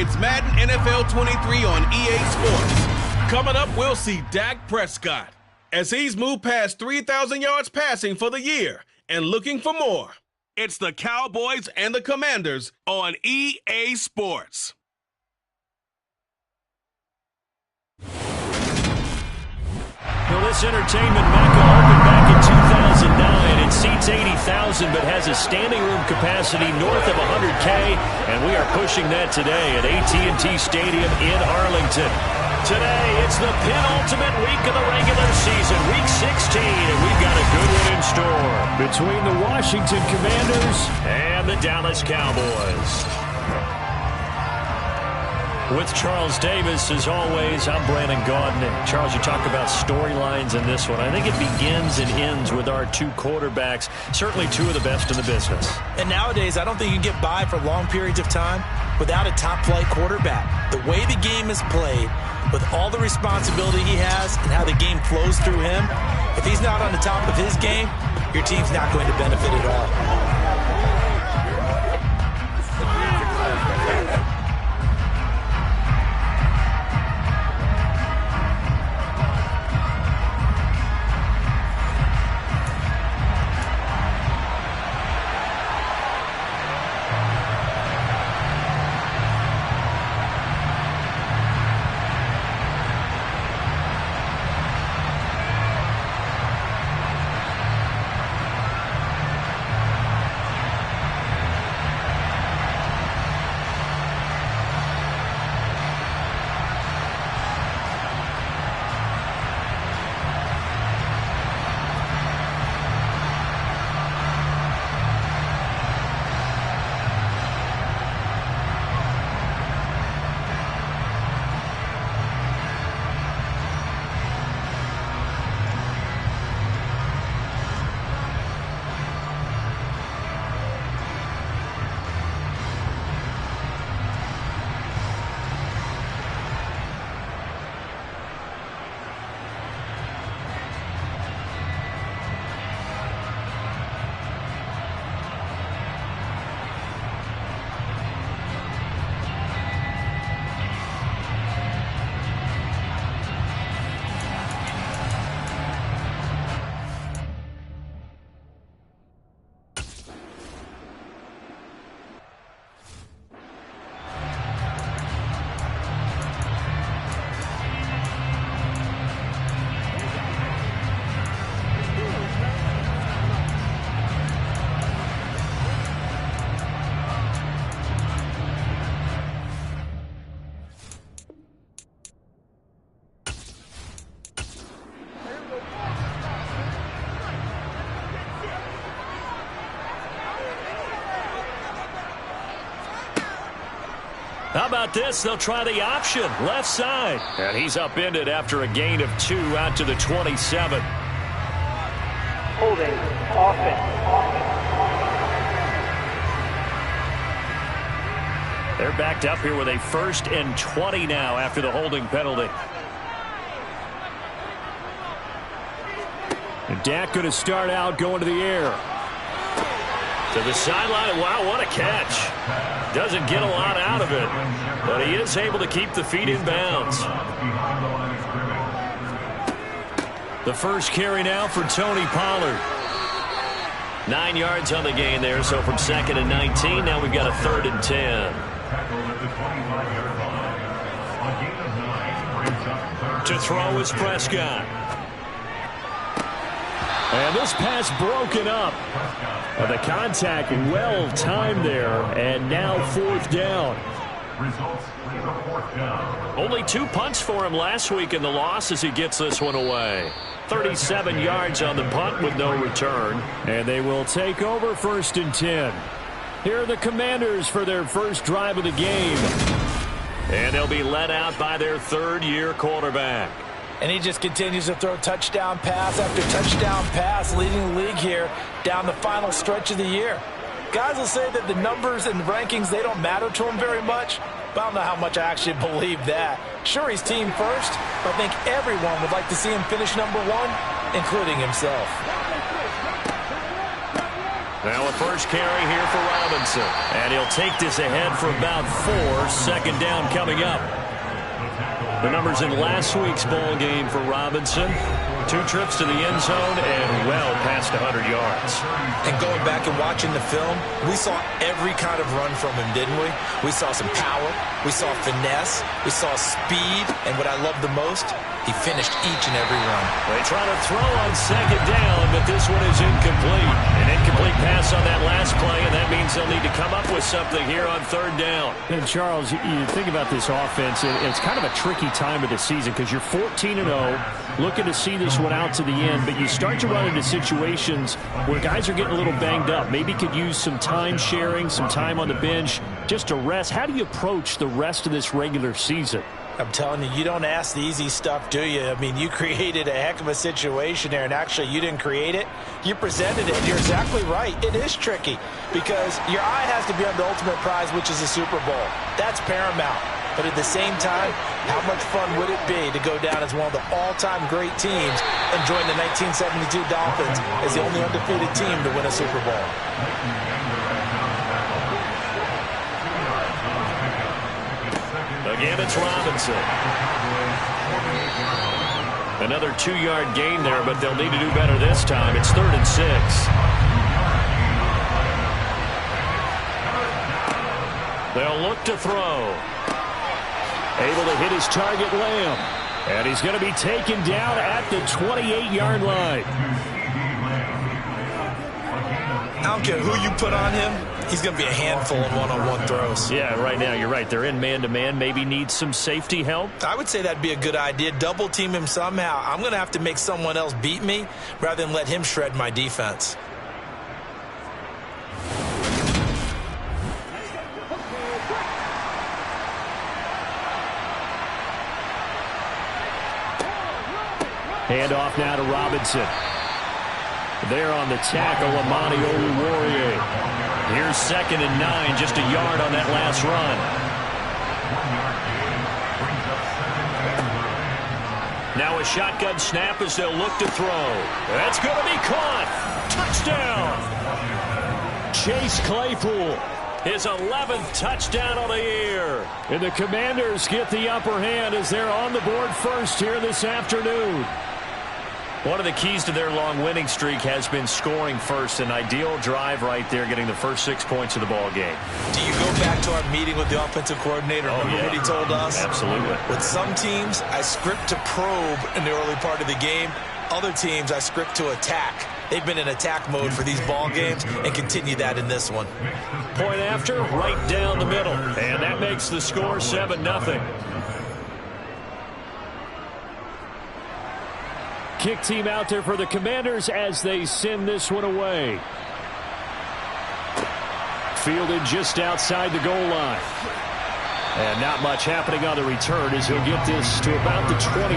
It's Madden NFL 23 on EA Sports. Coming up, we'll see Dak Prescott as he's moved past 3,000 yards passing for the year and looking for more. It's the Cowboys and the Commanders on EA Sports. Well, this entertainment mecca opened back in 2009. It seats 80,000 but has a standing room capacity north of 100K, and we are pushing that today at AT&T Stadium in Arlington. Today, it's the penultimate week of the regular season, week 16, and we've got a good one in store between the Washington Commanders and the Dallas Cowboys. With Charles Davis, as always, I'm Brandon Gaudin. And Charles, you talk about storylines in this one. I think it begins and ends with our two quarterbacks, certainly two of the best in the business. And nowadays, I don't think you can get by for long periods of time without a top-flight quarterback. The way the game is played, with all the responsibility he has and how the game flows through him, if he's not on the top of his game, your team's not going to benefit at all. How about this? They'll try the option, left side. And he's upended after a gain of 2 out to the 27. Holding, offense. They're backed up here with a 1st and 20 now after the holding penalty. And Dak going to start out going to the air. To the sideline. Wow, what a catch. Doesn't get a lot out of it, but he is able to keep the feet in bounds. The first carry now for Tony Pollard. 9 yards on the gain there, so from 2nd and 19, now we've got a 3rd and 10. To throw is Prescott. And this pass broken up. The contact well timed there, and now 4th down. Only 2 punts for him last week in the loss as he gets this one away. 37 yards on the punt with no return. And they will take over 1st and 10. Here are the Commanders for their first drive of the game. And they'll be led out by their 3rd-year quarterback. And he just continues to throw touchdown pass after touchdown pass, leading the league here down the final stretch of the year. Guys will say that the numbers and rankings, they don't matter to him very much, but I don't know how much I actually believe that. Sure, he's team first, but I think everyone would like to see him finish #1, including himself. Now a first carry here for Robinson. And he'll take this ahead for about 4. Second down coming up. The numbers in last week's ball game for Robinson. 2 trips to the end zone and well past 100 yards. And going back and watching the film, we saw every kind of run from him, didn't we? We saw some power, we saw finesse, we saw speed, and what I love the most, he finished each and every run. They try to throw on second down, but this one is incomplete. An incomplete pass on that last play, and that means they'll need to come up with something here on third down. And Charles, you think about this offense, it's kind of a tricky time of the season because you're 14-0, looking to see this one out to the end, but you start to run into situations where guys are getting a little banged up. Maybe could use some time sharing, some time on the bench just to rest. How do you approach the rest of this regular season? I'm telling you, you don't ask the easy stuff, do you? I mean, you created a heck of a situation there, and actually you didn't create it. You presented it, and you're exactly right. It is tricky because your eye has to be on the ultimate prize, which is the Super Bowl. That's paramount. But at the same time, how much fun would it be to go down as one of the all-time great teams and join the 1972 Dolphins as the only undefeated team to win a Super Bowl? Again, it's Robinson. Another 2-yard gain there, but they'll need to do better this time. It's 3rd and 6. They'll look to throw. Able to hit his target, Lamb. And he's going to be taken down at the 28-yard line. I don't care who you put on him. He's going to be a handful in one-on-one throws. Yeah, right now, you're right. They're in man-to-man. Maybe need some safety help. I would say that'd be a good idea. Double team him somehow. I'm going to have to make someone else beat me rather than let him shred my defense. Handoff now to Robinson. There on the tackle, Amani Oluwarrior. Here's 2nd and 9, just a yard on that last run. Now a shotgun snap as they'll look to throw. That's going to be caught. Touchdown. Chase Claypool. His 11th touchdown of the year. And the Commanders get the upper hand as they're on the board first here this afternoon. One of the keys to their long winning streak has been scoring first. An ideal drive right there, getting the first 6 points of the ball game. Do you go back to our meeting with the offensive coordinator? Remember what he told us? Absolutely. With some teams, I script to probe in the early part of the game. Other teams, I script to attack. They've been in attack mode for these ball games and continue that in this one. Point after, right down the middle. And that makes the score 7-0. Kick team out there for the Commanders as they send this one away. Fielded just outside the goal line. And not much happening on the return as he'll get this to about the 23.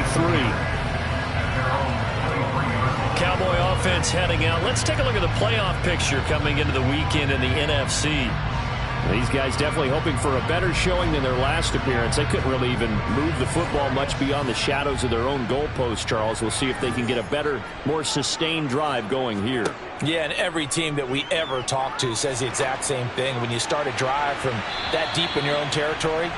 Cowboy offense heading out. Let's take a look at the playoff picture coming into the weekend in the NFC. These guys definitely hoping for a better showing than their last appearance. They couldn't really even move the football much beyond the shadows of their own goalpost, Charles. We'll see if they can get a better, more sustained drive going here. Yeah, and every team that we ever talk to says the exact same thing. When you start a drive from that deep in your own territory,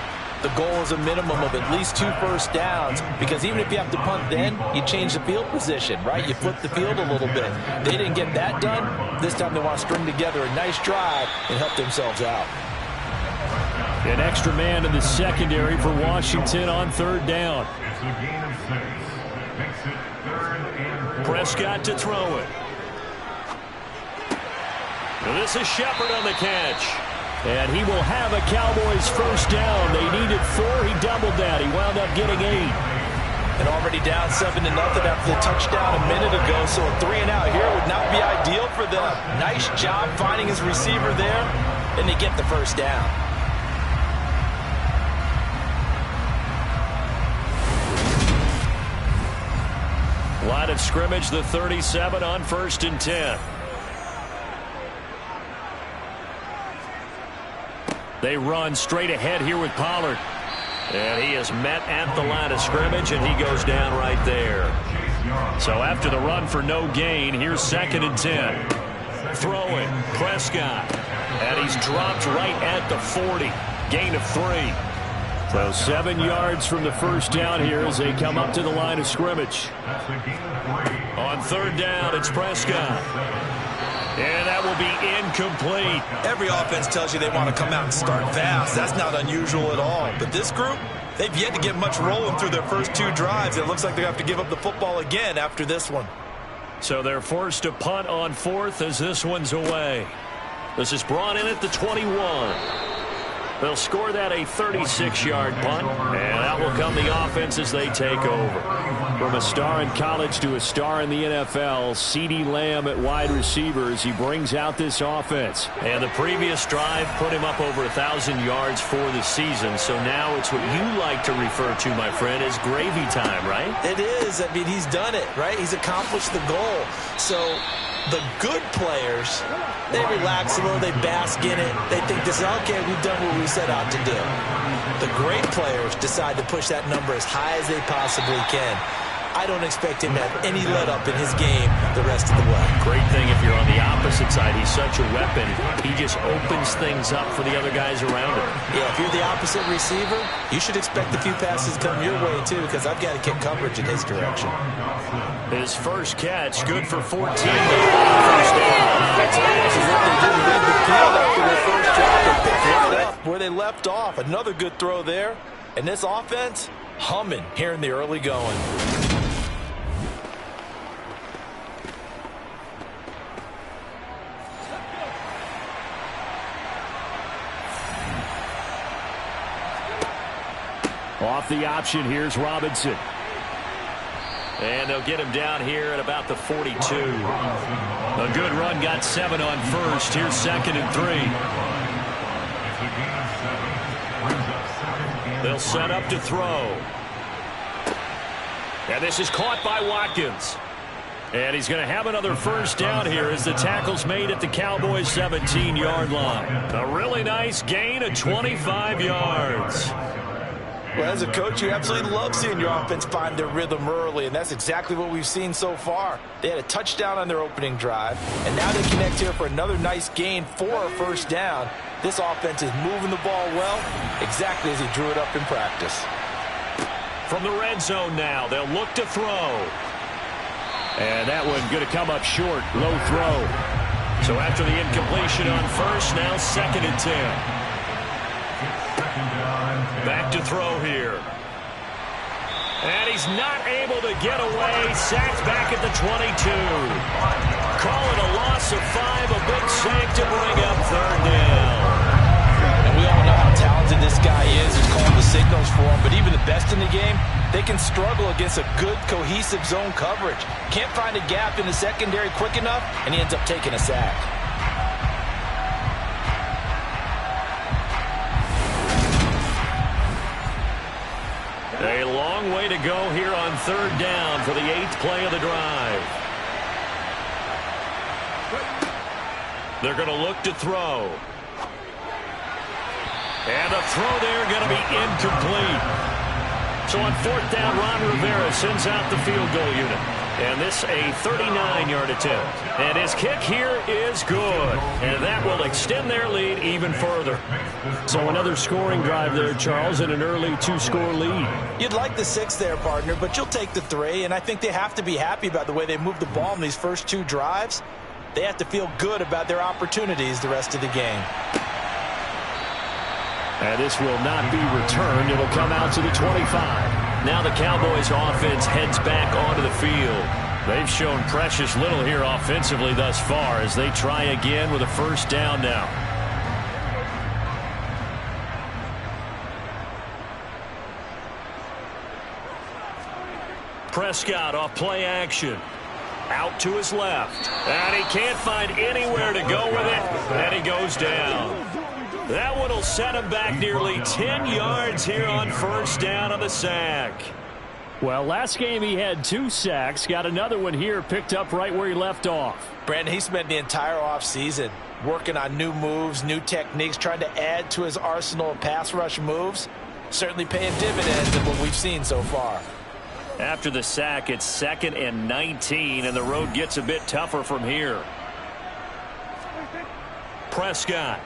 the goal is a minimum of at least 2 first downs, because even if you have to punt then, you change the field position, right? You flip the field a little bit. They didn't get that done. This time they want to string together a nice drive and help themselves out. An extra man in the secondary for Washington on 3rd down. Prescott to throw it. This is Shepard on the catch. And he will have a Cowboys first down. They needed 4. He doubled that. He wound up getting 8. And already down 7-0 after the touchdown a minute ago. So a 3 and out here would not be ideal for them. Nice job finding his receiver there. And they get the first down. Line of scrimmage, the 37 on 1st and 10. They run straight ahead here with Pollard. And he is met at the line of scrimmage, and he goes down right there. So after the run for no gain, here's 2nd and 10. Throwing, Prescott. And he's dropped right at the 40. Gain of 3. So 7 yards from the first down here as they come up to the line of scrimmage. On third down, it's Prescott. And that will be incomplete. Every offense tells you they want to come out and start fast. That's not unusual at all. But this group, they've yet to get much rolling through their first 2 drives. It looks like they have to give up the football again after this one. So they're forced to punt on 4th as this one's away. This is brought in at the 21. They'll score that a 36-yard punt, and out will come the offense as they take over. From a star in college to a star in the NFL, CeeDee Lamb at wide receiver as he brings out this offense. And the previous drive put him up over 1,000 yards for the season, so now it's what you like to refer to, my friend, as gravy time, right? It is. I mean, he's done it, right? He's accomplished the goal. So the good players, they relax a little, they bask in it. They think this is, okay, we've done what we set out to do. The great players decide to push that number as high as they possibly can. I don't expect him to have any let-up in his game the rest of the way. Great thing if you're on the opposite side. He's such a weapon. He just opens things up for the other guys around him. Yeah, if you're the opposite receiver, you should expect a few passes to come your way, too, because I've got to kick coverage in his direction. His first catch, good for 14. First down. That's what they did leave the field after their first drive. They picked right up where they left off. Another good throw there. And this offense, humming here in the early going. Off the option, here's Robinson. And they'll get him down here at about the 42. A good run, got 7 on first. Here's 2nd and 3. They'll set up to throw. And this is caught by Watkins. And he's going to have another first down here as the tackle's made at the Cowboys' 17-yard line. A really nice gain of 25 yards. Well, as a coach, you absolutely love seeing your offense find their rhythm early, and that's exactly what we've seen so far. They had a touchdown on their opening drive, and now they connect here for another nice gain for a first down. This offense is moving the ball well, exactly as he drew it up in practice. From the red zone now, they'll look to throw. And that one going to come up short, low throw. So after the incompletion on first, now 2nd and 10. Back to throw here. And he's not able to get away. Sacked back at the 22. Call it a loss of 5. A big sack to bring up 3rd down. And we all know how talented this guy is. He's calling the signals for him. But even the best in the game, they can struggle against a good, cohesive zone coverage. Can't find a gap in the secondary quick enough, and he ends up taking a sack. A long way to go here on 3rd down for the 8th play of the drive. They're going to look to throw. And the throw there going to be incomplete. So on 4th down, Ron Rivera sends out the field goal unit. And this a 39-yard attempt. And his kick here is good. And that will extend their lead even further. So another scoring drive there, Charles, and an early 2-score lead. You'd like the 6 there, partner, but you'll take the 3. And I think they have to be happy about the way they moved the ball in these first 2 drives. They have to feel good about their opportunities the rest of the game. And this will not be returned. It'll come out to the 25. Now the Cowboys offense heads back onto the field. They've shown precious little here offensively thus far as they try again with a first down now. Prescott off play action. Out to his left. And he can't find anywhere to go with it. And he goes down. That one will set him back nearly 10 yards here on first down on the sack. Well, last game he had 2 sacks. Got another one here picked up right where he left off. Brandon, he spent the entire offseason working on new moves, new techniques, trying to add to his arsenal of pass rush moves. Certainly paying dividends in what we've seen so far. After the sack, it's 2nd and 19, and the road gets a bit tougher from here. Prescott.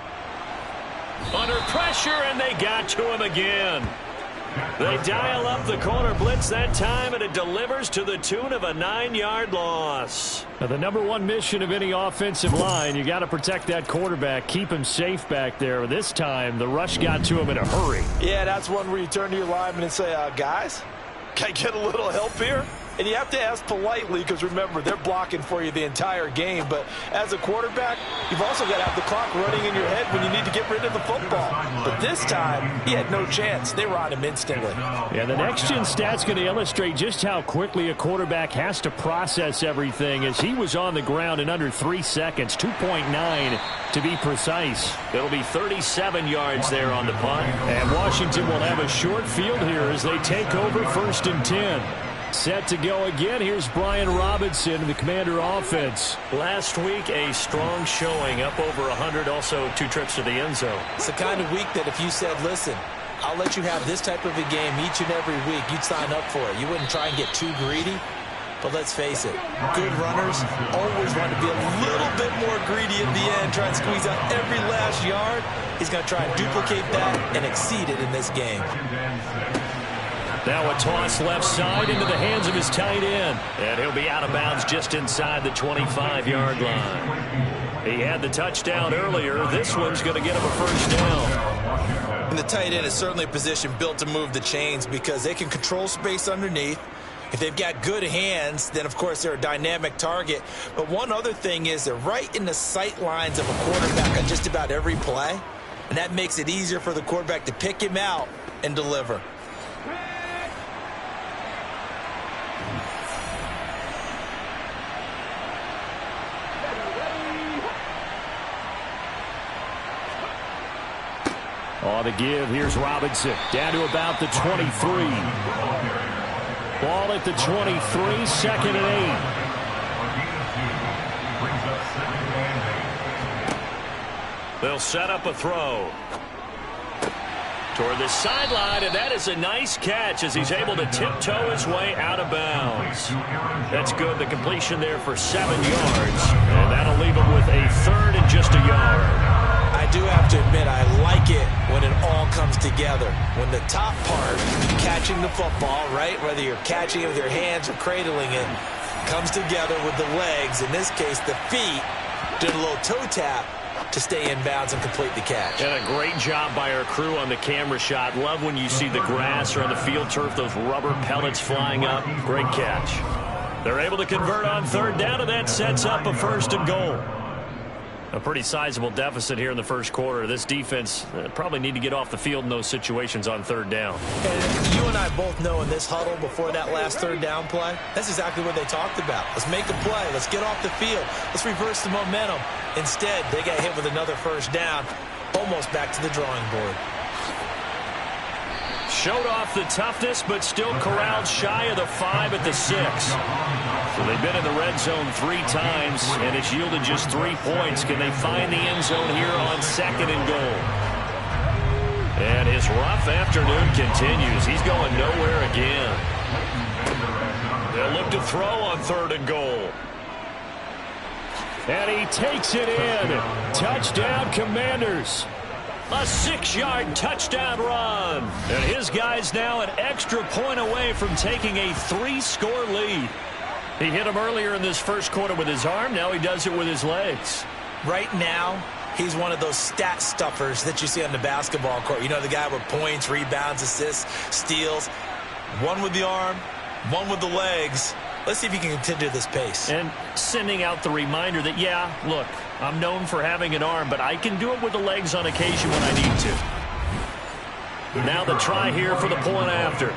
Under pressure, and they got to him again. They dial up the corner blitz that time, and it delivers to the tune of a 9-yard loss. Now, the number one mission of any offensive line, you got to protect that quarterback, keep him safe back there. This time, the rush got to him in a hurry. Yeah, that's one where you turn to your lineman and say, guys, can I get a little help here? And you have to ask politely because, remember, they're blocking for you the entire game. But as a quarterback, you've also got to have the clock running in your head when you need to get rid of the football. But this time, he had no chance. They were on him instantly. Yeah, the next-gen stat's going to illustrate just how quickly a quarterback has to process everything, as he was on the ground in under 3 seconds, 2.9 to be precise. It'll be 37 yards there on the punt. And Washington will have a short field here as they take over 1st and 10. Set to go again. Here's Brian Robinson, the Commander offense. Last week, a strong showing, up over 100, also 2 trips to the end zone. It's the kind of week that if you said, listen, I'll let you have this type of a game each and every week, you'd sign up for it. You wouldn't try and get too greedy. But let's face it, good runners always want to be a little bit more greedy at the end, try and squeeze out every last yard. He's going to try and duplicate that and exceed it in this game. Now a toss left side into the hands of his tight end. And he'll be out of bounds just inside the 25-yard line. He had the touchdown earlier. This one's going to get him a first down. And the tight end is certainly a position built to move the chains because they can control space underneath. If they've got good hands, then, of course, they're a dynamic target. But one other thing is they're right in the sight lines of a quarterback on just about every play. And that makes it easier for the quarterback to pick him out and deliver. On the give, here's Robinson. Down to about the 23. Ball at the 23, 2nd and 8. They'll set up a throw toward the sideline, and that is a nice catch as he's able to tiptoe his way out of bounds. That's good. The completion there for 7 yards, and that'll leave him with a 3rd and just a yard. I do have to admit, I like it when it all comes together. When the top part, catching the football, right, whether you're catching it with your hands or cradling it, comes together with the legs, in this case the feet, did a little toe tap to stay in bounds and complete the catch. And a great job by our crew on the camera shot. Love when you see the grass or on the field turf, those rubber pellets flying up. Great catch. They're able to convert on 3rd down, and that sets up a 1st and goal. A pretty sizable deficit here in the first quarter. This defense probably need to get off the field in those situations on 3rd down. And you and I both know in this huddle before that last 3rd down play, that's exactly what they talked about. Let's make a play. Let's get off the field. Let's reverse the momentum. Instead, they got hit with another 1st down, almost back to the drawing board. Showed off the toughness, but still corralled shy of the 5 at the 6. So they've been in the red zone 3 times, and it's yielded just 3 points. Can they find the end zone here on 2nd and goal? And his rough afternoon continues. He's going nowhere again. They'll look to throw on 3rd and goal. And he takes it in. Touchdown, Commanders. A 6-yard touchdown run. And his guy's now an extra point away from taking a 3-score lead. He hit him earlier in this first quarter with his arm. Now he does it with his legs. Right now, he's one of those stat stuffers that you see on the basketball court. You know, the guy with points, rebounds, assists, steals. One with the arm, one with the legs. Let's see if he can continue this pace. And sending out the reminder that, yeah, look, I'm known for having an arm, but I can do it with the legs on occasion when I need to. Now the try here for the point after.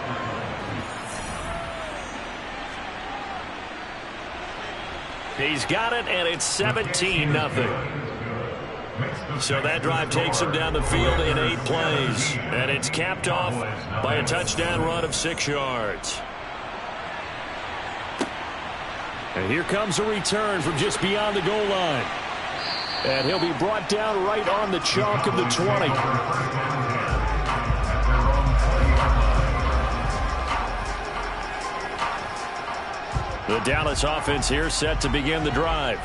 He's got it, and it's 17-0. So that drive takes him down the field in 8 plays. And it's capped off by a touchdown run of 6 yards. And here comes a return from just beyond the goal line. And he'll be brought down right on the chalk of the 20. The Dallas offense here set to begin the drive.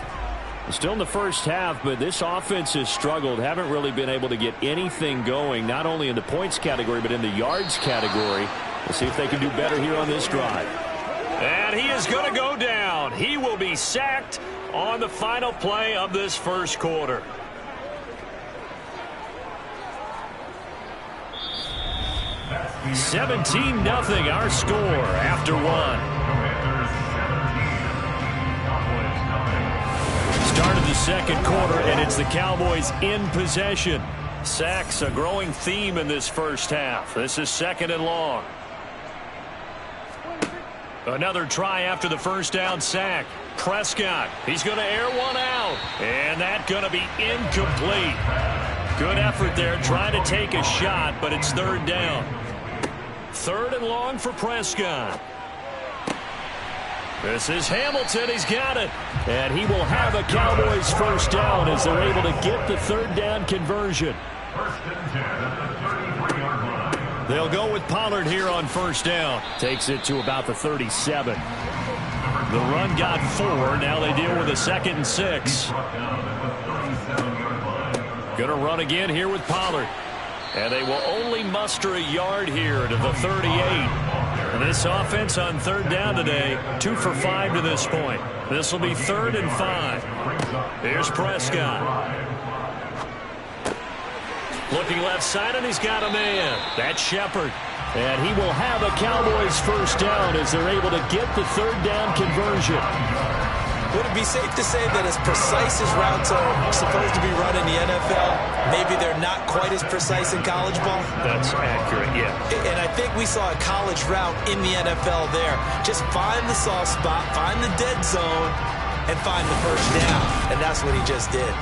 Still in the first half, but this offense has struggled. Haven't really been able to get anything going, not only in the points category, but in the yards category. We'll see if they can do better here on this drive. And he is going to go down. He will be sacked on the final play of this first quarter. $17-0 our score after one. Start of the second quarter, and it's the Cowboys in possession. Sacks a growing theme in this first half. This is 2nd and long. Another try after the first down sack. Prescott, he's going to air one out. And that's going to be incomplete. Good effort there, trying to take a shot, but it's 3rd down. 3rd and long for Prescott. This is Hamilton. He's got it. And he will have a Cowboys first down as they're able to get the 3rd down conversion. They'll go with Pollard here on first down. Takes it to about the 37. The run got 4. Now they deal with a 2nd and 6. Going to run again here with Pollard. And they will only muster a yard here to the 38. And this offense on 3rd down today, 2 for 5 to this point. This will be 3rd and 5. Here's Prescott. Looking left side, and he's got a man. That's Shepard. And he will have a Cowboys first down as they're able to get the 3rd down conversion. Would it be safe to say that as precise as routes are supposed to be run in the NFL, maybe they're not quite as precise in college ball? That's accurate, yeah. And I think we saw a college route in the NFL there. Just find the soft spot, find the dead zone, and find the first down. And that's what he just did.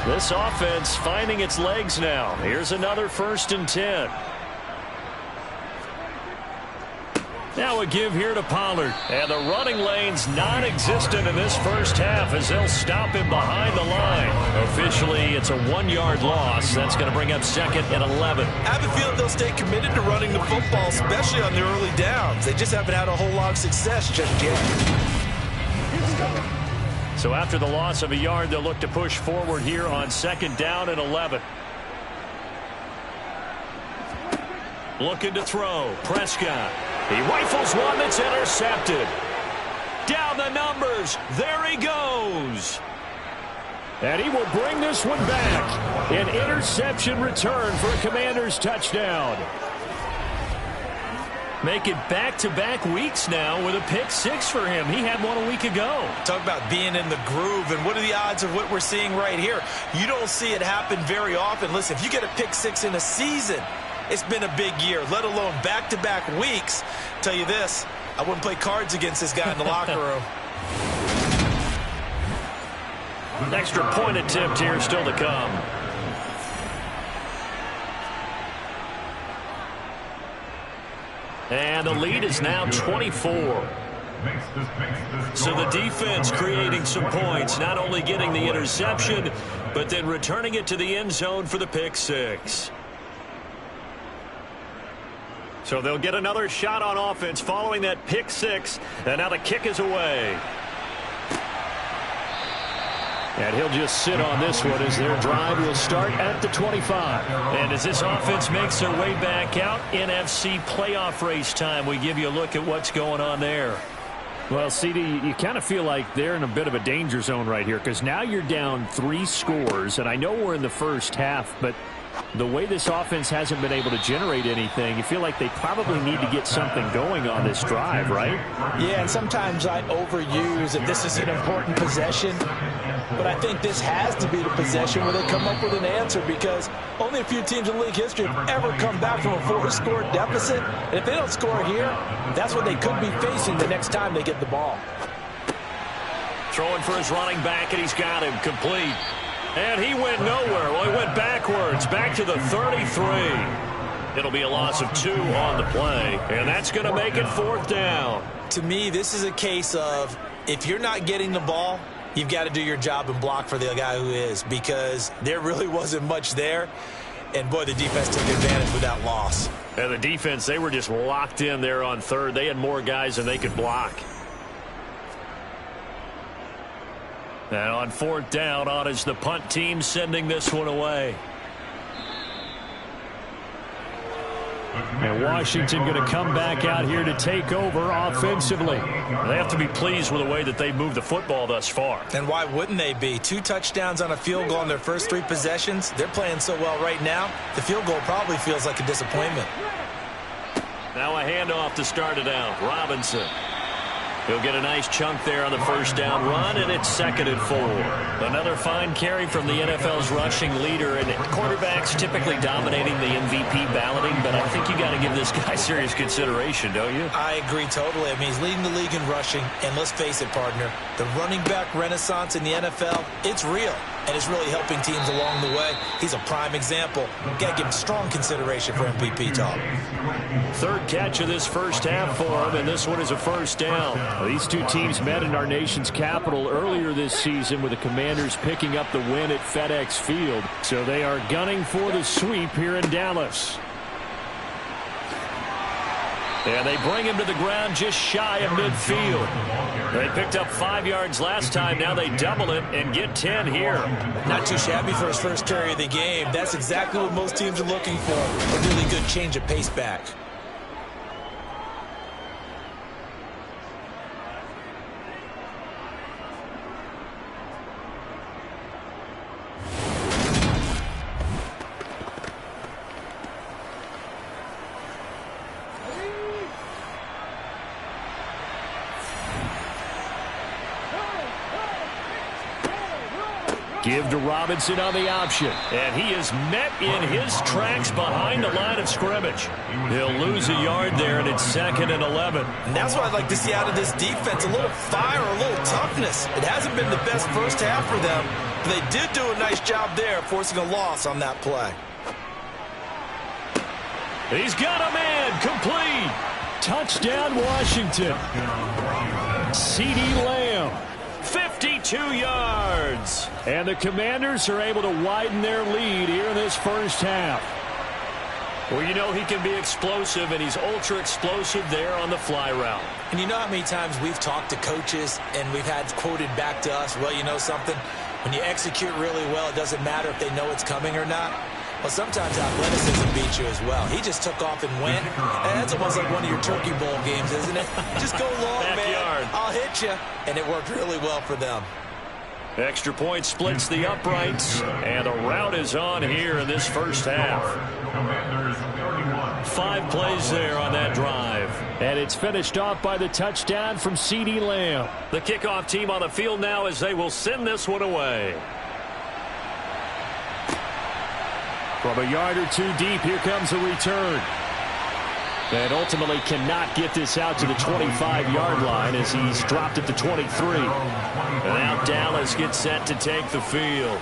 This offense finding its legs now. Here's another 1st and 10. Now a give here to Pollard. And the running lane's non-existent in this first half as they'll stop him behind the line. Officially, it's a 1-yard loss. That's going to bring up 2nd and 11. I have a feeling they'll stay committed to running the football, especially on their early downs. They just haven't had a whole lot of success just yet. So after the loss of a yard, they'll look to push forward here on 2nd down and 11. Looking to throw. Prescott. He rifles one that's intercepted. Down the numbers. There he goes. And he will bring this one back. An interception return for a Commanders touchdown. Make it back-to-back weeks now with a pick 6 for him. He had one a week ago. Talk about being in the groove, and what are the odds of what we're seeing right here? You don't see it happen very often. Listen, if you get a pick 6 in a season, it's been a big year, let alone back-to-back weeks. Tell you this, I wouldn't play cards against this guy in the locker room. Extra point attempt here still to come. And the lead is now 24. So the defense creating some points, not only getting the interception, but then returning it to the end zone for the pick 6. So they'll get another shot on offense following that pick 6, and now the kick is away. And he'll just sit on this one as their drive will start at the 25. And as this offense makes their way back out, NFC playoff race time, we give you a look at what's going on there. Well, CD, you kind of feel like they're in a bit of a danger zone right here because now you're down 3 scores, and I know we're in the first half, but the way this offense hasn't been able to generate anything, you feel like they probably need to get something going on this drive, right? Yeah, and sometimes I overuse that this is an important possession, but I think this has to be the possession where they come up with an answer because only a few teams in league history have ever come back from a 4-score deficit. And if they don't score here, that's what they could be facing the next time they get the ball. Throwing for his running back, and he's got him complete. And he went nowhere. Well, he went backwards, back to the 33. It'll be a loss of 2 on the play, and that's going to make it 4th down. To me, this is a case of if you're not getting the ball, you've got to do your job and block for the guy who is because there really wasn't much there. And, boy, the defense took advantage with that loss. And the defense, they were just locked in there on 3rd. They had more guys than they could block. And on fourth down, on is the punt team sending this one away. And Washington going to come back out here to take over offensively. They have to be pleased with the way that they've moved the football thus far. And why wouldn't they be? 2 touchdowns on a field goal in their first 3 possessions. They're playing so well right now, the field goal probably feels like a disappointment. Now a handoff to start it out. Robinson. He'll get a nice chunk there on the first down run, and it's 2nd and 4. Another fine carry from the NFL's rushing leader, and quarterbacks typically dominating the MVP balloting, but I think you got to give this guy serious consideration, don't you? I agree totally. I mean, he's leading the league in rushing, and let's face it, partner, the running back renaissance in the NFL, it's real, and it's really helping teams along the way. He's a prime example. Got to give him strong consideration for MVP talk. 3rd catch of this first half for him, and this one is a first down. These two teams met in our nation's capital earlier this season with the Commanders picking up the win at FedEx Field. So they are gunning for the sweep here in Dallas. And they bring him to the ground just shy of midfield. They picked up 5 yards last time. Now they double it and get 10 here. Not too shabby for his first carry of the game. That's exactly what most teams are looking for. A really good change of pace back. Give to Robinson on the option. And he is met in his tracks behind the line of scrimmage. He'll lose a yard there, and it's 2nd and 11. And that's what I'd like to see out of this defense, a little fire, a little toughness. It hasn't been the best first half for them, but they did do a nice job there, forcing a loss on that play. He's got a man, complete. Touchdown, Washington. CeeDee Lamb. 52 yards. And the Commanders are able to widen their lead here in this first half. Well, you know he can be explosive, and he's ultra explosive there on the fly route. And you know how many times we've talked to coaches and we've had quoted back to us, well, you know something? When you execute really well, it doesn't matter if they know it's coming or not. Well, sometimes athleticism beats you as well. He just took off and went. And that's almost like one of your Turkey Bowl games, isn't it? Just go long, Backyard. man. I'll hit you. And it worked really well for them. Extra point splits the uprights, and the route is on here in this first half. 5 plays there on that drive. And it's finished off by the touchdown from CeeDee Lamb. The kickoff team on the field now as they will send this one away. From a yard or 2 deep, here comes the return. And ultimately cannot get this out to the 25-yard line as he's dropped it to 23. And now Dallas gets set to take the field.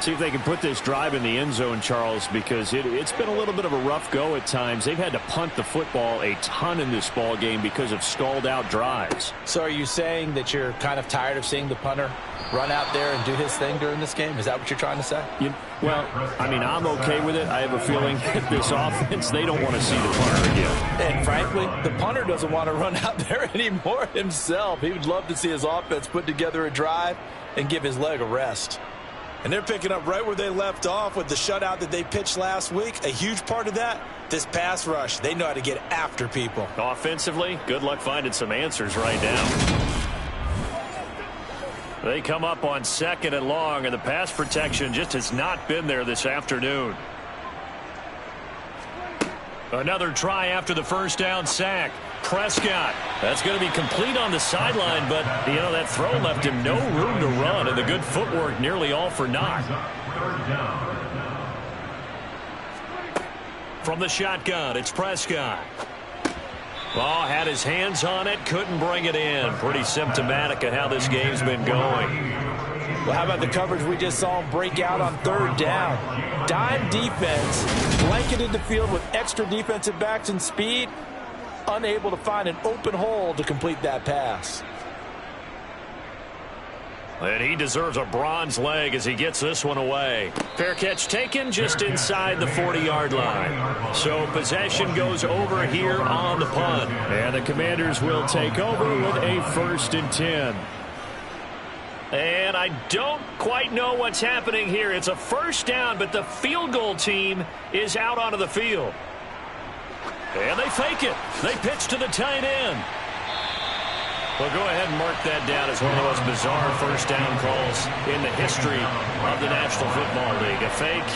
See if they can put this drive in the end zone, Charles, because it's been a little bit of a rough go at times. They've had to punt the football a ton in this ball game because of stalled-out drives. So are you saying that you're kind of tired of seeing the punter run out there and do his thing during this game? Is that what you're trying to say? Well, I mean, I'm okay with it. I have a feeling that this offense, they don't want to see the punter again. And frankly, the punter doesn't want to run out there anymore himself. He would love to see his offense put together a drive and give his leg a rest. And they're picking up right where they left off with the shutout that they pitched last week. A huge part of that, this pass rush. They know how to get after people. Offensively, good luck finding some answers right now. They come up on 2nd and long, and the pass protection just has not been there this afternoon. Another try after the first down sack. Prescott. That's going to be complete on the sideline, but, you know, that throw left him no room to run, and the good footwork nearly all for naught. From the shotgun, it's Prescott. Oh, had his hands on it, couldn't bring it in. Pretty symptomatic of how this game's been going. Well, how about the coverage we just saw him break out on 3rd down? Dime defense, blanketed the field with extra defensive backs and speed, unable to find an open hole to complete that pass. And he deserves a bronze leg as he gets this one away. Fair catch taken just inside the 40-yard line. So possession goes over here on the punt. And the Commanders will take over with a 1st and 10. And I don't quite know what's happening here. It's a first down, but the field goal team is out onto the field. And they fake it. They pitch to the tight end. Well, go ahead and mark that down as one of the most bizarre first down calls in the history of the National Football League. A fake,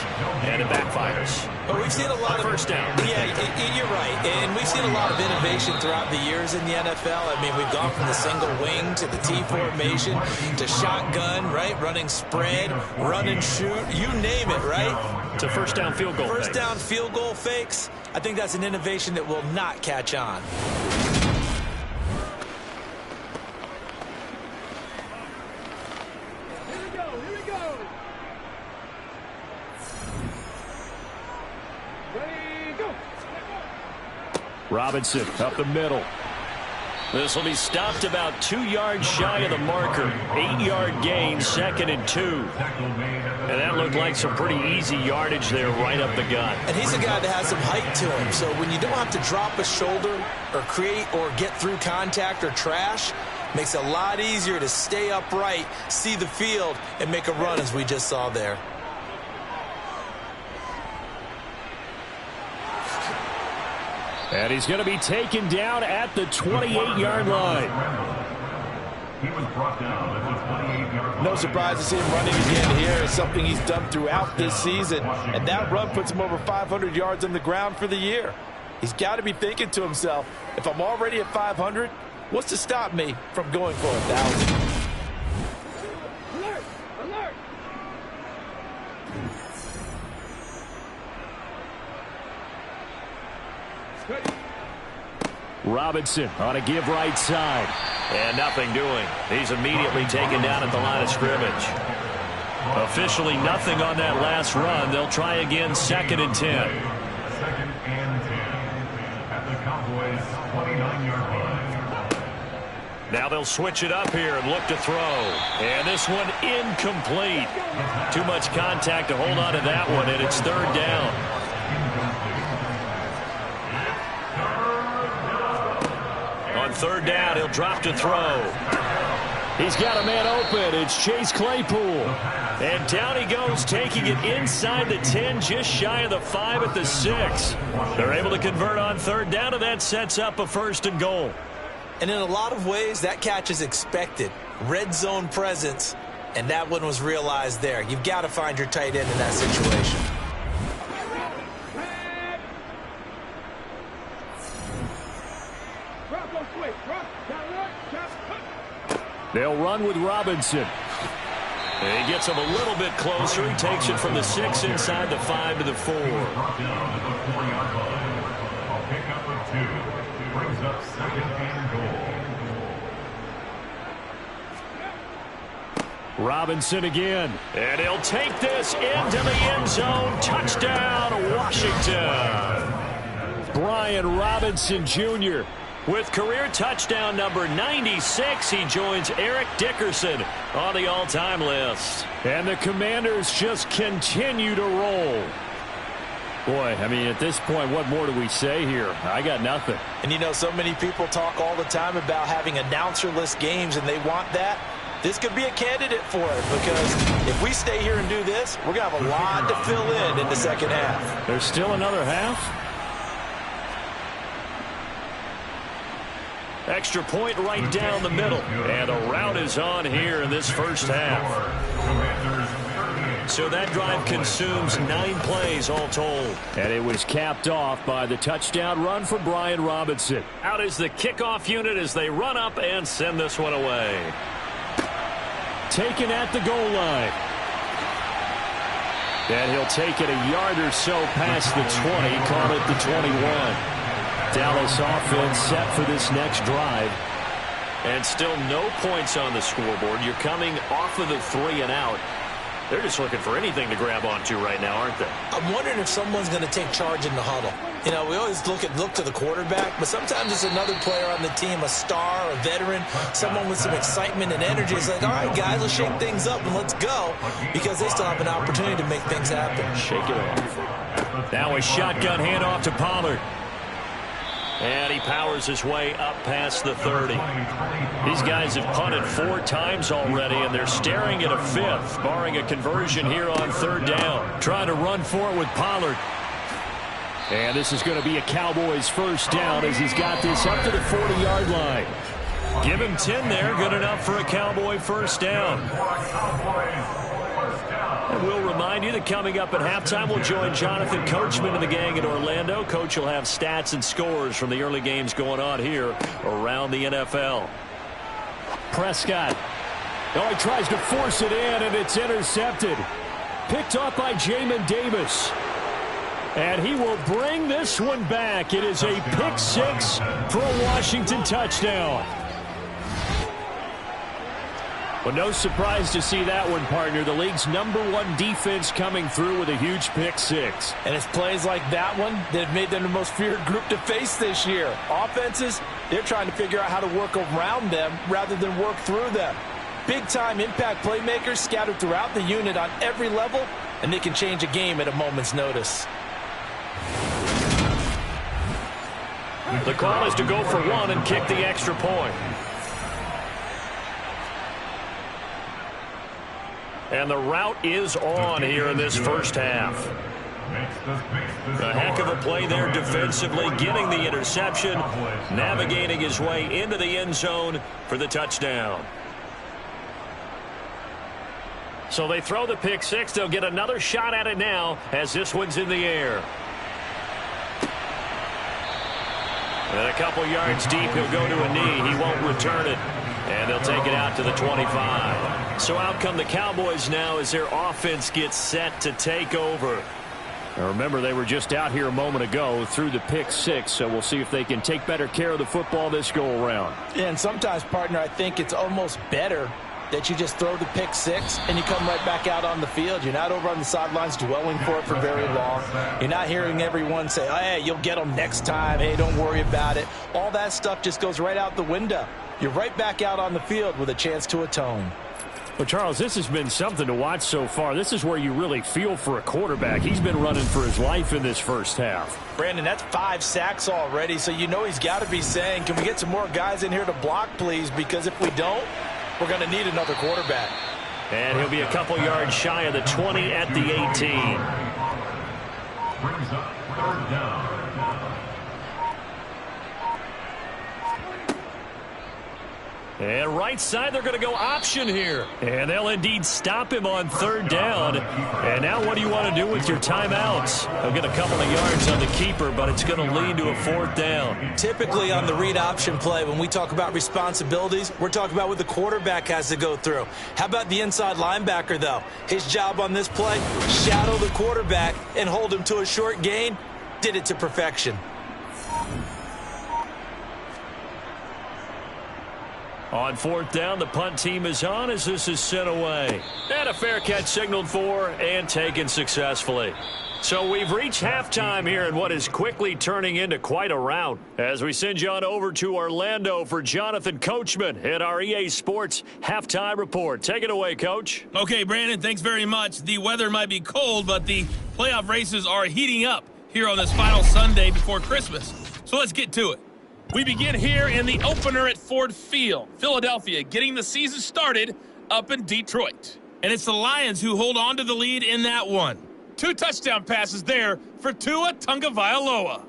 and it backfires. But we've seen a lot of first down. Yeah, you're right. And we've seen a lot of innovation throughout the years in the NFL. I mean, we've gone from the single wing to the T formation to shotgun, right? Running spread, run and shoot, you name it, right? To first down field goal First fakes. down field goal fakes. I think that's an innovation that will not catch on. Robinson up the middle. This will be stopped about 2 yards shy of the marker. 8-yard gain, 2nd and 2. And that looked like some pretty easy yardage there right up the gut. And he's a guy that has some height to him. So when you don't have to drop a shoulder or create or get through contact or trash, makes it a lot easier to stay upright, see the field, and make a run as we just saw there. And he's going to be taken down at the 28-yard line. He was brought down at the 28-yard line. No surprise to see him running again here. It's something he's done throughout this season. And that run puts him over 500 yards on the ground for the year. He's got to be thinking to himself, if I'm already at 500, what's to stop me from going for 1,000? Robinson on a give right side. And nothing doing. He's immediately taken down at the line of scrimmage. Officially nothing on that last run. They'll try again, 2nd and 10. 2nd and 10 at the Cowboys 29-yard line. Now they'll switch it up here and look to throw. And this one incomplete. Too much contact to hold on to that one, and it's 3rd down. On 3rd down, he'll drop to throw. He's got a man open. It's Chase Claypool. And down he goes, taking it inside the 10, just shy of the 5 at the 6. They're able to convert on 3rd down, and that sets up a 1st and goal. And in a lot of ways, that catch is expected. Red zone presence, and that one was realized there. You've got to find your tight end in that situation. They'll run with Robinson. And he gets him a little bit closer. He takes it from the 6 inside the 5 to the 4. Brought down at the 4-yard line. A pickup of 2 brings up 2nd and goal. Robinson again. And he'll take this into the end zone. Touchdown, Washington. Brian Robinson Jr. With career touchdown number 96, he joins Eric Dickerson on the all-time list. And the Commanders just continue to roll. Boy, I mean, at this point, what more do we say here? I got nothing. And you know, so many people talk all the time about having announcer-less games, and they want that. This could be a candidate for it, because if we stay here and do this, we're going to have a lot to fill in the second half. There's still another half? Extra point right down the middle. And a route is on here in this first half. So that drive consumes 9 plays all told. And it was capped off by the touchdown run for Brian Robinson. Out is the kickoff unit as they run up and send this one away. Taken at the goal line. And he'll take it a yard or so past the 20, call it the 21. Dallas offense set for this next drive. And still no points on the scoreboard. You're coming off of the 3 and out. They're just looking for anything to grab onto right now, aren't they? I'm wondering if someone's going to take charge in the huddle. You know, we always look to the quarterback, but sometimes it's another player on the team, a star, a veteran, someone with some excitement and energy. It's like, all right, guys, let's shake things up and let's go, because they still have an opportunity to make things happen. Shake it off. Now a shotgun handoff to Pollard. And he powers his way up past the 30. These guys have punted 4 times already, and they're staring at a 5th, barring a conversion here on 3rd down. Trying to run for it with Pollard. And this is going to be a Cowboys first down as he's got this up to the 40-yard line. Give him 10 there, good enough for a Cowboy first down. And we'll remind you that coming up at halftime, we'll join Jonathan Coachman and the gang in Orlando. Coach will have stats and scores from the early games going on here around the NFL. Prescott. Oh, he tries to force it in, and it's intercepted. Picked off by Jamin Davis. And he will bring this one back. It is a pick 6 for a Washington touchdown. Well, no surprise to see that one, partner. The league's #1 defense coming through with a huge pick 6. And it's plays like that one that have made them the most feared group to face this year. Offenses, they're trying to figure out how to work around them rather than work through them. Big-time impact playmakers scattered throughout the unit on every level, and they can change a game at a moment's notice. The call is to go for 1 and kick the extra point. And the route is on here in this first half. A heck of a play there defensively, getting the interception, navigating his way into the end zone for the touchdown. So they throw the pick 6. They'll get another shot at it now as this one's in the air. And a couple yards deep, he'll go to a knee. He won't return it. And they'll take it out to the 25. So out come the Cowboys now as their offense gets set to take over. Now remember, they were just out here a moment ago through the pick 6, so we'll see if they can take better care of the football this go-around. Yeah, and sometimes, partner, I think it's almost better that you just throw the pick 6 and you come right back out on the field. You're not over on the sidelines dwelling for it for very long. You're not hearing everyone say, hey, you'll get them next time. Hey, don't worry about it. All that stuff just goes right out the window. You're right back out on the field with a chance to atone. Well, Charles, this has been something to watch so far. This is where you really feel for a quarterback. He's been running for his life in this first half. Brandon, that's 5 sacks already, so you know he's got to be saying, can we get some more guys in here to block, please? Because if we don't, we're going to need another quarterback. And he'll be a couple yards shy of the 20 at the 18. Brings up 3rd down. And right side, they're going to go option here. And they'll indeed stop him on 3rd down. And now what do you want to do with your timeouts? They'll get a couple of yards on the keeper, but it's going to lead to a 4th down. Typically on the read option play, when we talk about responsibilities, we're talking about what the quarterback has to go through. How about the inside linebacker, though? His job on this play, shadow the quarterback and hold him to a short gain. Did it to perfection. On 4th down, the punt team is on as this is sent away. And a fair catch signaled for and taken successfully. So we've reached halftime here in what is quickly turning into quite a rout. As we send you on over to Orlando for Jonathan Coachman at our EA Sports Halftime Report. Take it away, Coach. Okay, Brandon, thanks very much. The weather might be cold, but the playoff races are heating up here on this final Sunday before Christmas. So let's get to it. We begin here in the opener at Ford Field. Philadelphia getting the season started up in Detroit. And it's the Lions who hold on to the lead in that one. 2 touchdown passes there for Tua Tagovailoa.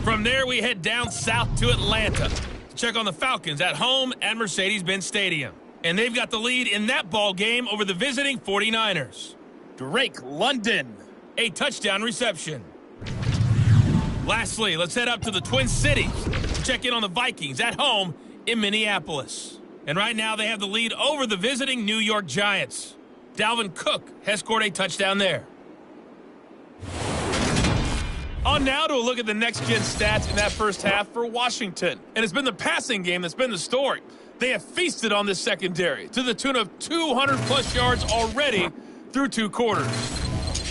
From there, we head down south to Atlanta to check on the Falcons at home at Mercedes-Benz Stadium. And they've got the lead in that ball game over the visiting 49ers. Drake London, a touchdown reception. Lastly, let's head up to the Twin Cities to check in on the Vikings at home in Minneapolis. And right now they have the lead over the visiting New York Giants. Dalvin Cook has scored a touchdown there. On now to a look at the next-gen stats in that first half for Washington. And it's been the passing game that's been the story. They have feasted on this secondary to the tune of 200-plus yards already through 2 quarters.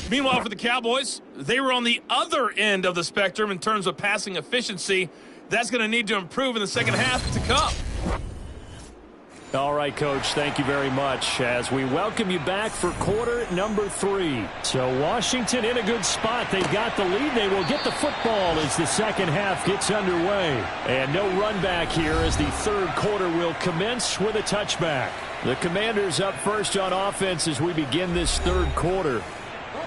Meanwhile, for the Cowboys, they were on the other end of the spectrum in terms of passing efficiency. That's going to need to improve in the second half to come. All right, Coach, thank you very much as we welcome you back for quarter number 3. So Washington in a good spot. They've got the lead. They will get the football as the second half gets underway. And no run back here as the third quarter will commence with a touchback. The Commanders up first on offense as we begin this third quarter.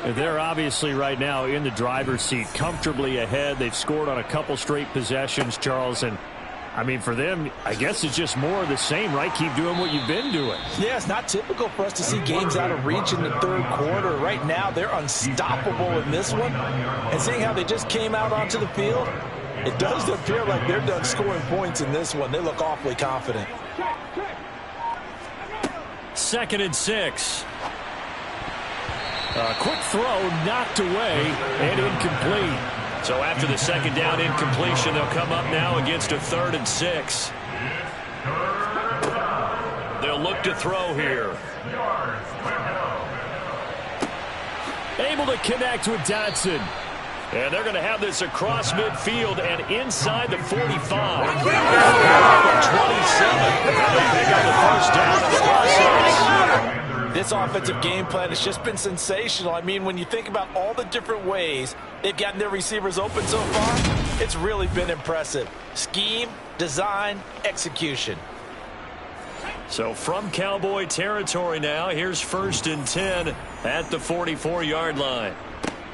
They're obviously right now in the driver's seat, comfortably ahead. They've scored on a couple straight possessions, Charles, and I mean, for them, I guess it's just more of the same, right? Keep doing what you've been doing. Yeah, it's not typical for us to see games out of reach in the third quarter. Right now, they're unstoppable in this one. And seeing how they just came out onto the field, it does appear like they're done scoring points in this one. They look awfully confident. 2nd and 6. A quick throw knocked away and incomplete. So after the second down incompletion, they'll come up now against a 3rd and 6. They'll look to throw here. Able to connect with Dotson. And they're going to have this across midfield and inside the 45. 27. They pick up the first down in the process. This offensive game plan has just been sensational. I mean, when you think about all the different ways they've gotten their receivers open so far, it's really been impressive. Scheme, design, execution. So from Cowboy territory now, here's 1st and 10 at the 44-yard line.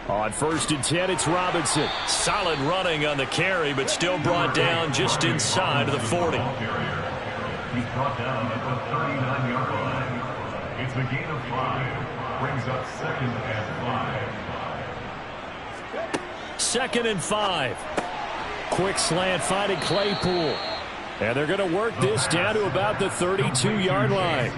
On 1st and 10, it's Robinson. Solid running on the carry, but still brought down just inside of the 40. He's brought down at the 39-yard line. It's a gain of 5. Brings up 2nd and 5. 2nd and 5. Quick slant finding Claypool. And they're going to work this down to about the 32-yard line.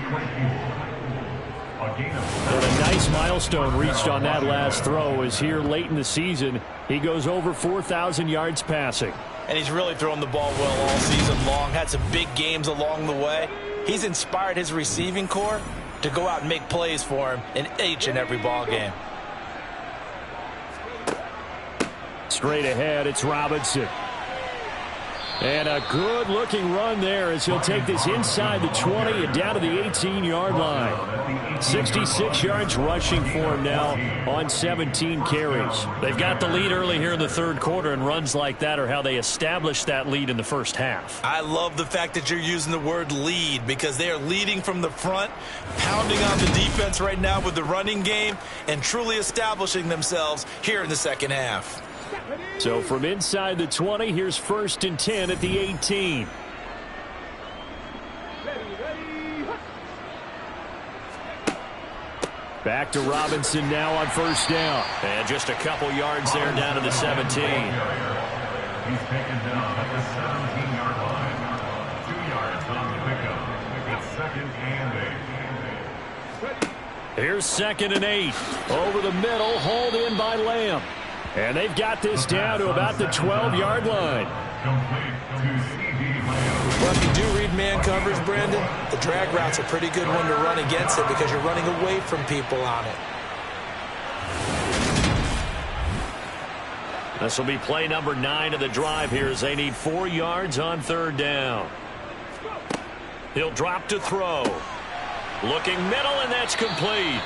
And a nice milestone reached on that last throw as here late in the season, he goes over 4,000 yards passing. And he's really thrown the ball well all season long. Had some big games along the way. He's inspired his receiving corps to go out and make plays for him in each and every ball game. Straight ahead, it's Robinson. And a good-looking run there as he'll take this inside the 20 and down to the 18-yard line. 66 yards rushing for him now on 17 carries. They've got the lead early here in the third quarter, and runs like that are how they established that lead in the first half. I love the fact that you're using the word lead because they are leading from the front, pounding on the defense right now with the running game, and truly establishing themselves here in the second half. So from inside the 20, here's 1st and 10 at the 18. Back to Robinson now on 1st down. And just a couple yards there down to the 17. He's taken down at the 17-yard line. 2 yards on the pickup. It's 2nd and 8. Here's 2nd and 8. Over the middle, hauled in by Lamb. And they've got this down to about the 12-yard line. Complete to C.D. Lamb. Well, if you do read man coverage, Brandon, the drag route's a pretty good one to run against it because you're running away from people on it. This will be play number 9 of the drive here as they need 4 yards on 3rd down. He'll drop to throw. Looking middle, and that's complete.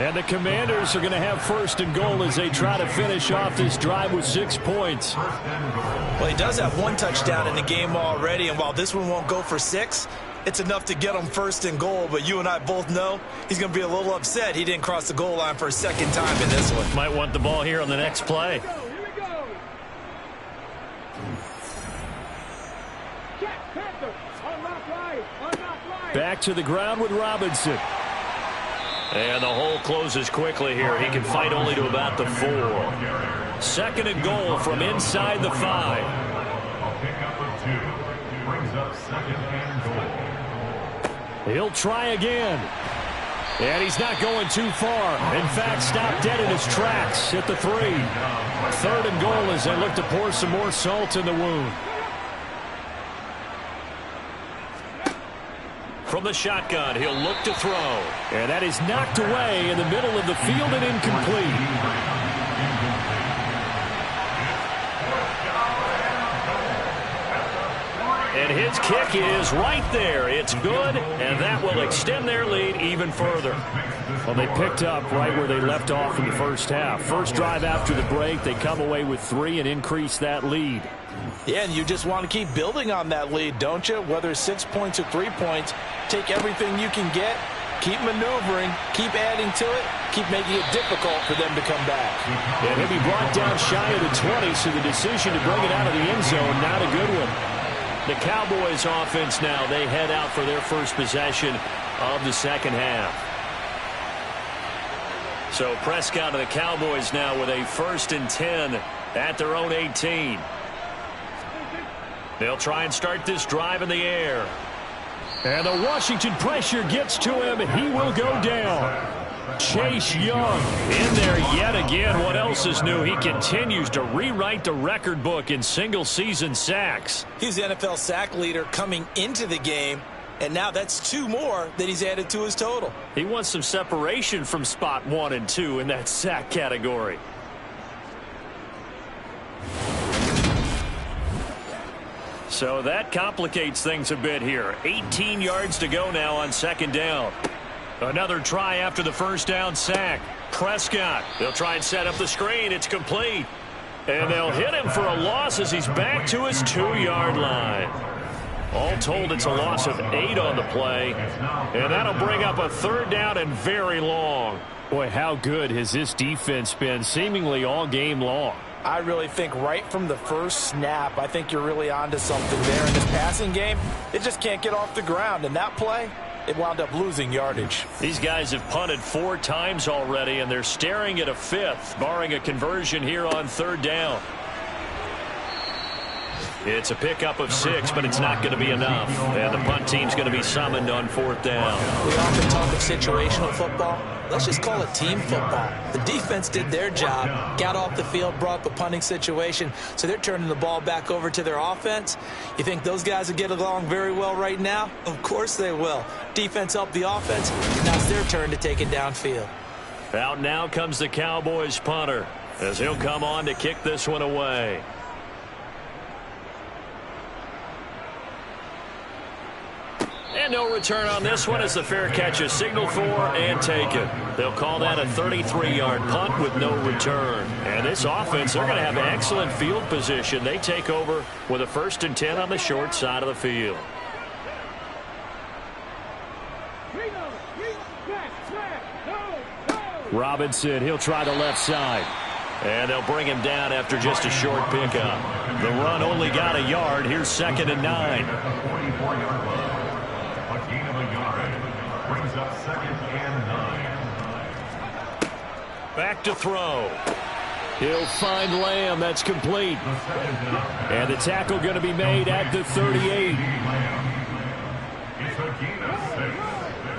And the Commanders are going to have 1st and goal as they try to finish off this drive with 6 points. Well, he does have 1 touchdown in the game already, and while this one won't go for 6, it's enough to get him 1st and goal. But you and I both know he's going to be a little upset he didn't cross the goal line for a second time in this one. Might want the ball here on the next play. Back to the ground with Robinson. And the hole closes quickly here. He can fight only to about the 4. 2nd and goal from inside the 5. A pickup of 2. Brings up 2nd and goal. He'll try again. And he's not going too far. In fact, stopped dead in his tracks at the 3. 3rd and goal as they look to pour some more salt in the wound. From the shotgun, he'll look to throw. And that is knocked away in the middle of the field and incomplete. And his kick is right there. It's good, and that will extend their lead even further. Well, they picked up right where they left off in the first half. First drive after the break, they come away with 3 and increase that lead. Yeah, and you just want to keep building on that lead, don't you? Whether it's 6 points or 3 points, take everything you can get, keep maneuvering, keep adding to it, keep making it difficult for them to come back. And he'll be brought down shy of the 20, so the decision to bring it out of the end zone, not a good one. The Cowboys offense now, they head out for their first possession of the second half. So Prescott of the Cowboys now with a 1st and 10 at their own 18. They'll try and start this drive in the air. And the Washington pressure gets to him. He will go down. Chase Young in there yet again. What else is new? He continues to rewrite the record book in single-season sacks. He's the NFL sack leader coming into the game, and now that's 2 more that he's added to his total. He wants some separation from spot 1 and 2 in that sack category. So that complicates things a bit here. 18 yards to go now on 2nd down. Another try after the 1st down sack. Prescott, they'll try and set up the screen. It's complete. And they'll hit him for a loss as he's back to his 2-yard line. All told, it's a loss of 8 on the play. And that'll bring up a 3rd down and very long. Boy, how good has this defense been seemingly all game long? I really think right from the first snap, I think you're really onto something there. In this passing game, it just can't get off the ground. And that play, it wound up losing yardage. These guys have punted 4 times already, and they're staring at a 5th, barring a conversion here on 3rd down. It's a pickup of 6, but it's not going to be enough. And the punt team's going to be summoned on 4th down. We often talk of situational football. Let's just call it team football. The defense did their job, got off the field, brought up a punting situation, so they're turning the ball back over to their offense. You think those guys will get along very well right now? Of course they will. Defense helped the offense. Now it's their turn to take it downfield. Out now comes the Cowboys punter as he'll come on to kick this one away. And no return on this one as the fair catch is signaled for and taken. They'll call that a 33-yard punt with no return. And this offense, they're going to have excellent field position. They take over with a 1st and 10 on the short side of the field. Robinson, he'll try the left side. And they'll bring him down after just a short pickup. The run only got a yard. Here's 2nd and 9. Brings up 2nd and 9. Back to throw. He'll find Lamb. That's complete. And the tackle going to be made at the 38. It's a gain of 6.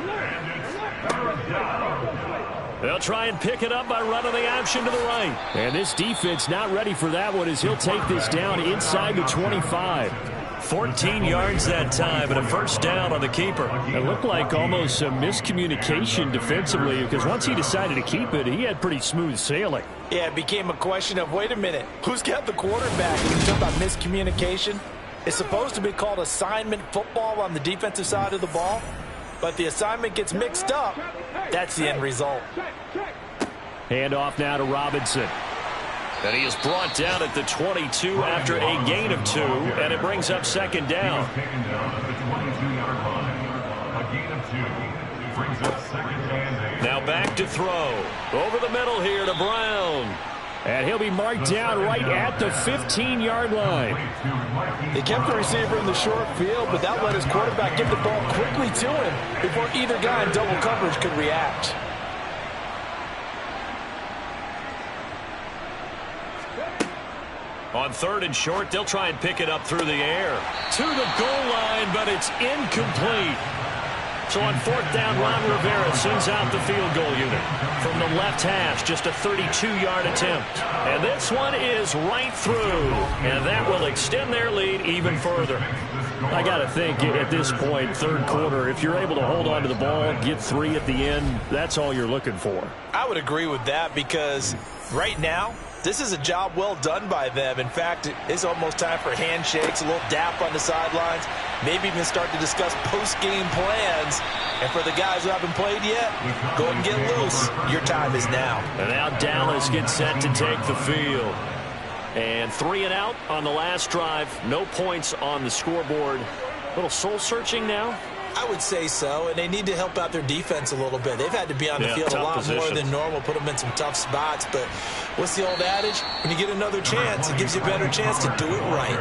And it's 3rd down. They'll try and pick it up by running the option to the right. And this defense not ready for that one as he'll take this down inside the 25. 14 yards that time and a 1st down on the keeper. It looked like almost some miscommunication defensively because once he decided to keep it, he had pretty smooth sailing. Yeah, it became a question of, wait a minute, who's got the quarterback? And you talk about miscommunication. It's supposed to be called assignment football on the defensive side of the ball, but the assignment gets mixed up. That's the end result. Hand off now to Robinson. And he is brought down at the 22 after a gain of 2, and it brings up 2nd down. Taken down at the 22-yard line. A gain of 2 brings up 2nd and 8. Now back to throw. Over the middle here to Brown. And he'll be marked down right at the 15-yard line. They kept the receiver in the short field, but that let his quarterback get the ball quickly to him before either guy in double coverage could react. On 3rd and short, they'll try and pick it up through the air. To the goal line, but it's incomplete. So on 4th down, Ron Rivera sends out the field goal unit. From the left hash, just a 32-yard attempt. And this one is right through. And that will extend their lead even further. I got to think at this point, 3rd quarter, if you're able to hold on to the ball, get 3 at the end, that's all you're looking for. I would agree with that because right now, This is a job well done by them. In fact, it's almost time for handshakes, a little dap on the sidelines, maybe even start to discuss post-game plans. And for the guys who haven't played yet, go ahead and get loose. Your time is now. And now Dallas gets set to take the field. And 3 and out on the last drive. No points on the scoreboard. A little soul-searching now. I would say so, and they need to help out their defense a little bit. They've had to be on the field a lot more than normal, put them in some tough spots. But what's the old adage? When you get another chance, it gives you a better chance to do it right.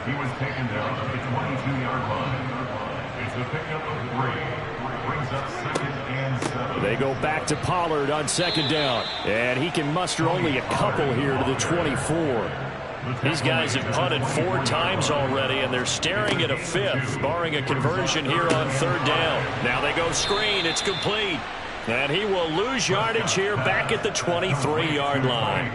He was taken down at the 22-yard line. It's a pickup of 3. Brings up 2nd and 7. They go back to Pollard on 2nd down. And he can muster only a couple here to the 24. These guys have punted 4 times already, and they're staring at a 5th, barring a conversion here on 3rd down. Now they go screen. It's complete. And he will lose yardage here back at the 23-yard line.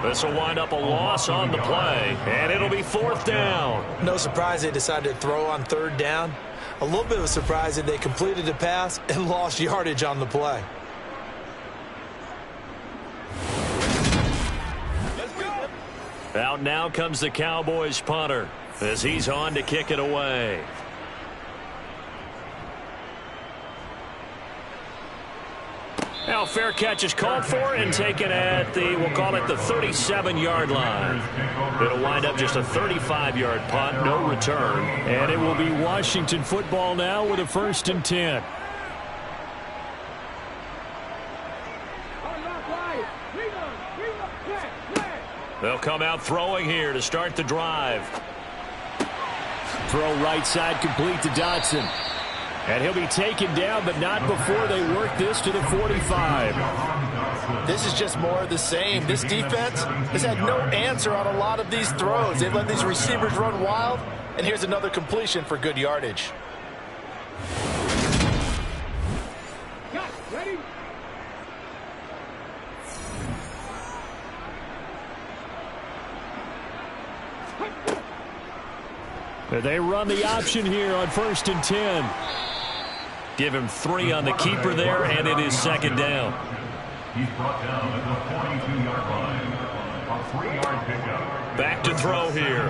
This will wind up a loss on the play, and it'll be 4th down. No surprise they decided to throw on 3rd down. A little bit of a surprise that they completed the pass and lost yardage on the play. Out now comes the Cowboys punter as he's on to kick it away. Now fair catch is called for and taken at the, we'll call it the 37-yard line. It'll wind up just a 35-yard punt, no return. And it will be Washington football now with a 1st and 10. They'll come out throwing here to start the drive. Throw right side complete to Dotson. And he'll be taken down, but not before they work this to the 45. This is just more of the same. This defense has had no answer on a lot of these throws. They've let these receivers run wild, and here's another completion for good yardage. They run the option here on 1st and 10. Give him 3 on the keeper there, and it is 2nd down. He's brought down at the 42-yard line. A 3-yard pickup. Back to throw here.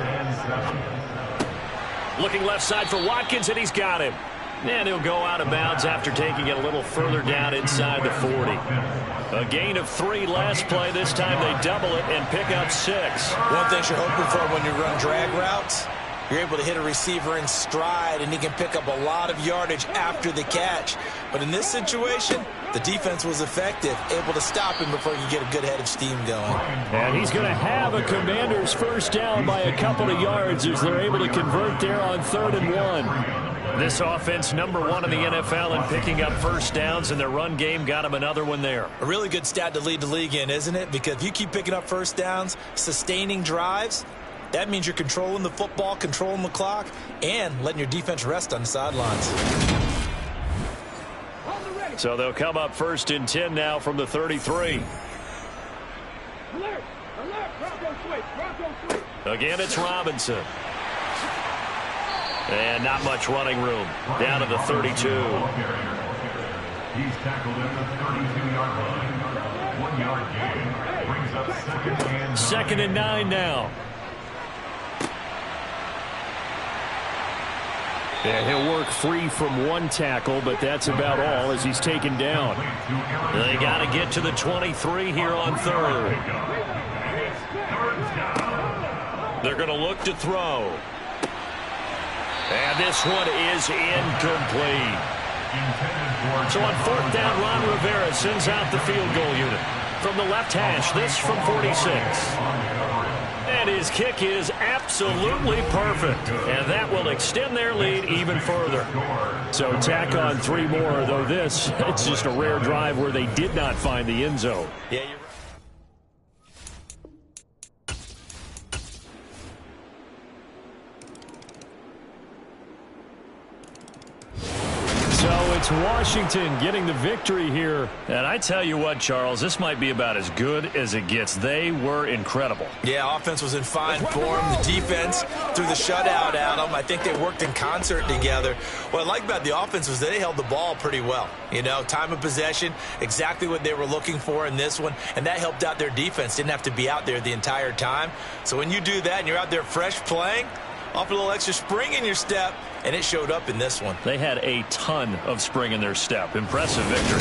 Looking left side for Watkins, and he's got him. And he'll go out of bounds after taking it a little further down inside the 40. A gain of 3 last play. This time they double it and pick up 6. One thing you're hoping for when you run drag routes, you're able to hit a receiver in stride, and he can pick up a lot of yardage after the catch. But in this situation, the defense was effective, able to stop him before he could get a good head of steam going. And he's going to have a Commander's 1st down by a couple of yards as they're able to convert there on 3rd and 1. This offense #1 in the NFL in picking up 1st downs, and their run game got him another one there. A really good stat to lead the league in, isn't it? Because if you keep picking up 1st downs, sustaining drives, that means you're controlling the football, controlling the clock, and letting your defense rest on the sidelines. So they'll come up 1st and 10 now from the 33. Again, it's Robinson. And not much running room. Down to the 32. He's tackled at the 32-yard line. 1-yard gain. Brings up 2nd and 9 now. And he'll work free from 1 tackle, but that's about all as he's taken down. They got to get to the 23 here on 3rd. They're going to look to throw. And this one is incomplete. So on 4th down, Ron Rivera sends out the field goal unit. From the left hash, this from 46. And his kick is absolutely perfect. And that will extend their lead even further. So tack on 3 more, though this, it's just a rare drive where they did not find the end zone. Yeah, you're right. So it's It's Washington getting the victory here. And I tell you what, Charles, this might be about as good as it gets. They were incredible. Yeah, offense was in fine form. The defense threw the shutout at them. I think they worked in concert together. What I like about the offense was that they held the ball pretty well. You know, time of possession, exactly what they were looking for in this one, and that helped out their defense. Didn't have to be out there the entire time. So when you do that and you're out there fresh playing, off a little extra spring in your step, and it showed up in this one. They had a ton of spring in their step. Impressive victory.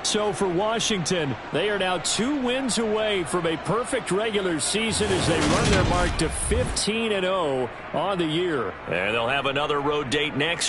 So for Washington, they are now 2 wins away from a perfect regular season as they run their mark to 15-0 on the year. And they'll have another road date next